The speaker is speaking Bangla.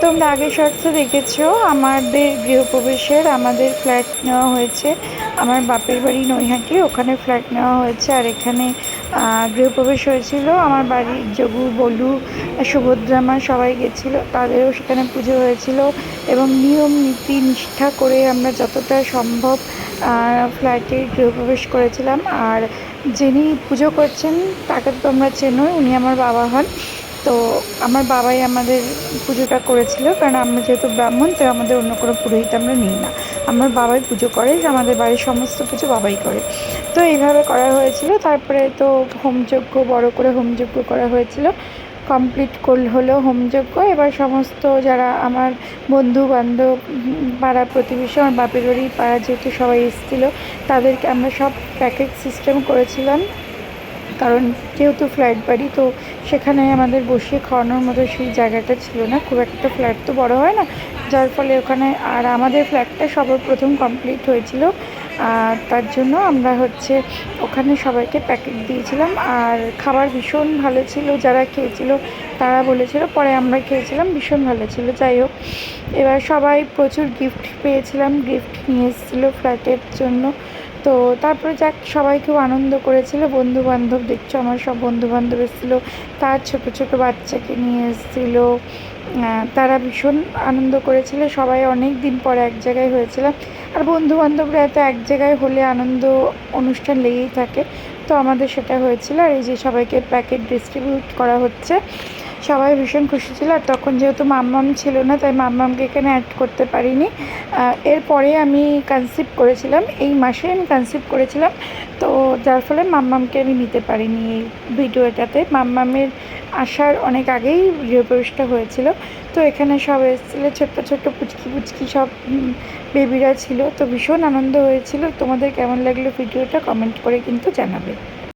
তোমরা আগের শর্টসে দেখেছো আমাদের গৃহপ্রবেশের আমাদের ফ্ল্যাট নেওয়া হয়েছে। আমার বাপের বাড়ি নৈহাটি, ওখানে ফ্ল্যাট নেওয়া হয়েছে। আর এখানে গৃহপ্রবেশ হয়েছিল। আমার বাড়ির যোগু, বলু, সুভদ্রা মা সবাই গেছিলো, তাদেরও সেখানে পুজো হয়েছিল। এবং নিয়ম নীতি নিষ্ঠা করে আমরা যতটা সম্ভব ফ্ল্যাটে গৃহপ্রবেশ করেছিলাম। আর যিনি পুজো করছেন তাকে তো তোমরা চেনোই, উনি আমার বাবা হন। তো আমার বাবাই আমাদের পুজোটা করেছিল, কারণ আমরা যেহেতু ব্রাহ্মণ, তো আমাদের অন্য কোনো পুরোহিত আমরা নিই না। আমার বাবাই পুজো করে, আমাদের বাড়ির সমস্ত পুজো বাবাই করে। তো এইভাবে করা হয়েছিল। তারপরে তো হোমযজ্ঞ, বড় করে হোমযজ্ঞ করা হয়েছিল। কমপ্লিট হলো হোমযজ্ঞ। এবার সমস্ত যারা আমার বন্ধু বান্ধব, পাড়া প্রতিবেশী, আমার বাপের বাড়ি পাড়া যেহেতু সবাই এসেছিলো, তাদেরকে আমরা সব প্যাকেট সিস্টেম করেছিলাম। কারণ যেহেতু ফ্ল্যাট বাড়ি, তো সেখানে আমাদের বসিয়ে খাওয়ানোর মতো সেই জায়গাটা ছিল না, খুব একটা ফ্ল্যাট তো বড় হয় না, যার ফলে ওখানে। আর আমাদের ফ্ল্যাটটা সবার প্রথম কমপ্লিট হয়েছিল, তার জন্য আমরা ওখানে সবাইকে প্যাকেট দিয়েছিলাম। আর খাবার ভীষণ ভালো ছিল, যারা খেয়েছিল তারা বলেছিল, পরে আমরা খেয়েছিলাম, ভীষণ ভালো ছিল। যাই হোক, এবার সবাই প্রচুর গিফট পেয়েছিলাম, গিফট নিয়ে এসেছিলো ফ্ল্যাটের জন্য। তো তারপরে যাক, সবাই খুব আনন্দ করেছিল। বন্ধুবান্ধব, দেখছো আমার সব বন্ধুবান্ধব এসেছিলো, তার ছোট ছোট বাচ্চাকে নিয়ে এসেছিলো। তারা ভীষণ আনন্দ করেছিল। সবাই অনেক দিন পর এক জায়গায় হয়েছিলাম। আর বন্ধুবান্ধবরা এত এক জায়গায় হলে আনন্দ অনুষ্ঠান লেগেই থাকে। তো আমাদের সেটা হয়েছিল। আর এই যে সবাইকে প্যাকেট ডিস্ট্রিবিউট করা হচ্ছে, সবাই ভীষণ খুশি ছিল। আর তখন যেহেতু মাম্মাম ছিল না, তাই মাম্মামকে এখানে অ্যাড করতে পারিনি। এরপরে আমি কনসিভ করেছিলাম, এই মাসে আমি কনসিভ করেছিলাম। তো যার ফলে মাম্মামকে আমি নিতে পারিনি এই ভিডিওটাতে। মাম্মামের আসার অনেক আগেই গৃহপ্রবেশটা হয়েছিল। তো এখানে সব এসেছিলো, ছোট্ট ছোট্ট পুচকি পুচকি সব বেবিরা ছিল। তো ভীষণ আনন্দ হয়েছিল। তোমাদের কেমন লাগলো ভিডিওটা কমেন্ট করে কিন্তু জানাবে।